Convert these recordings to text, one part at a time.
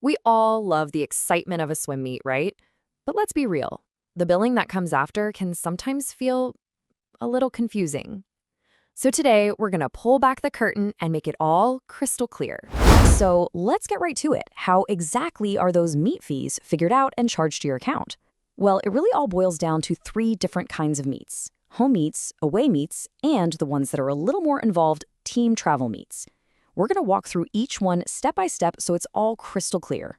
We all love the excitement of a swim meet, right? But let's be real. The billing that comes after can sometimes feel a little confusing. So today, we're going to pull back the curtain and make it all crystal clear. So let's get right to it. How exactly are those meet fees figured out and charged to your account? Well, it really all boils down to three different kinds of meets: home meets, away meets, and the ones that are a little more involved, team travel meets. We're going to walk through each one step by step so it's all crystal clear.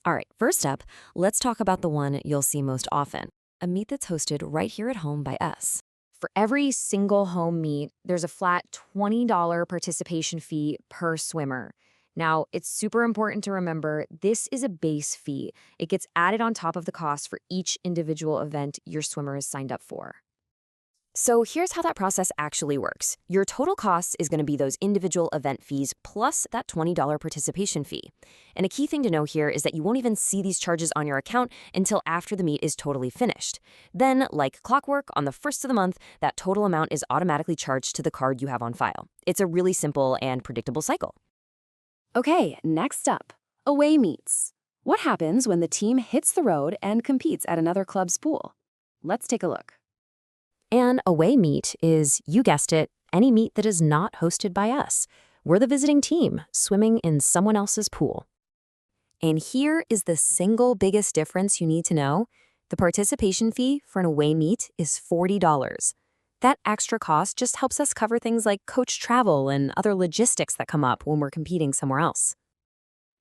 All right, first up, let's talk about the one you'll see most often, a meet that's hosted right here at home by us. For every single home meet, there's a flat $20 participation fee per swimmer. Now, it's super important to remember this is a base fee. It gets added on top of the cost for each individual event your swimmer is signed up for. So here's how that process actually works. Your total cost is going to be those individual event fees plus that $20 participation fee. And a key thing to know here is that you won't even see these charges on your account until after the meet is totally finished. Then, like clockwork, on the first of the month, that total amount is automatically charged to the card you have on file. It's a really simple and predictable cycle. Okay, next up, away meets. What happens when the team hits the road and competes at another club's pool? Let's take a look. An away meet is, you guessed it, any meet that is not hosted by us. We're the visiting team, swimming in someone else's pool. And here is the single biggest difference you need to know. The participation fee for an away meet is $40. That extra cost just helps us cover things like coach travel and other logistics that come up when we're competing somewhere else.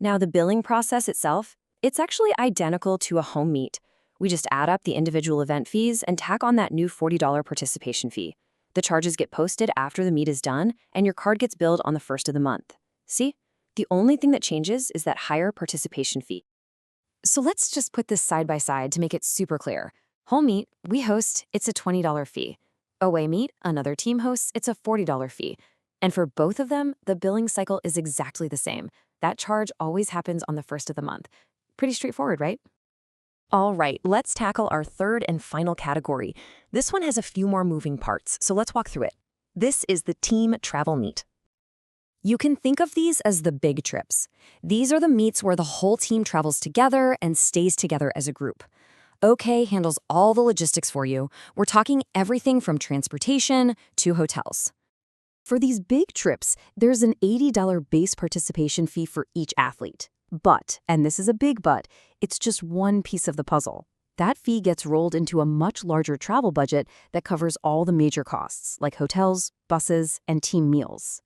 Now, the billing process itself, it's actually identical to a home meet. We just add up the individual event fees and tack on that new $40 participation fee. The charges get posted after the meet is done, and your card gets billed on the first of the month. See? The only thing that changes is that higher participation fee. So let's just put this side by side to make it super clear. Home meet, we host, it's a $20 fee. Away meet, another team hosts, it's a $40 fee. And for both of them, the billing cycle is exactly the same. That charge always happens on the first of the month. Pretty straightforward, right? All right, let's tackle our third and final category. This one has a few more moving parts, so let's walk through it. This is the team travel meet. You can think of these as the big trips. These are the meets where the whole team travels together and stays together as a group. OK handles all the logistics for you. We're talking everything from transportation to hotels. For these big trips, there's an $80 base participation fee for each athlete. But, and this is a big but, it's just one piece of the puzzle. That fee gets rolled into a much larger travel budget that covers all the major costs, like hotels, buses, and team meals.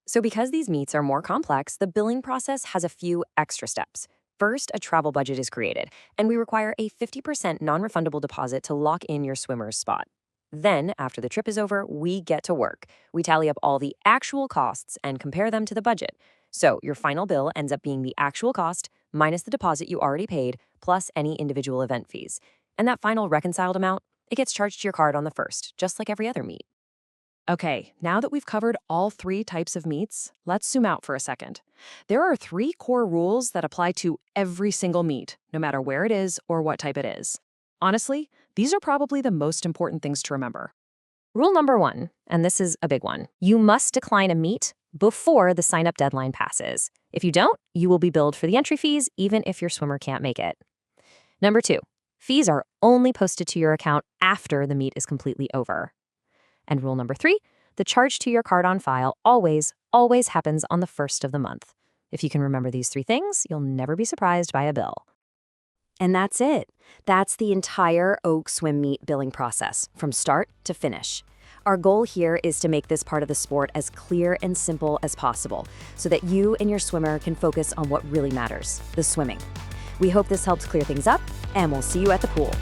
So because these meets are more complex, the billing process has a few extra steps. First, a travel budget is created, and we require a 50% non-refundable deposit to lock in your swimmer's spot. Then, after the trip is over, we get to work. We tally up all the actual costs and compare them to the budget. So your final bill ends up being the actual cost minus the deposit you already paid, plus any individual event fees. And that final reconciled amount, it gets charged to your card on the first, just like every other meet. Okay, now that we've covered all three types of meets, let's zoom out for a second. There are three core rules that apply to every single meet, no matter where it is or what type it is. Honestly, these are probably the most important things to remember. Rule number one, and this is a big one, you must decline a meet before the sign-up deadline passes. If you don't, you will be billed for the entry fees, even if your swimmer can't make it. Number two, fees are only posted to your account after the meet is completely over. And rule number three, the charge to your card on file always happens on the first of the month. If you can remember these three things, you'll never be surprised by a bill. And that's it. That's the entire Oak Swim Meet billing process, from start to finish. Our goal here is to make this part of the sport as clear and simple as possible so that you and your swimmer can focus on what really matters, the swimming. We hope this helps clear things up, and we'll see you at the pool.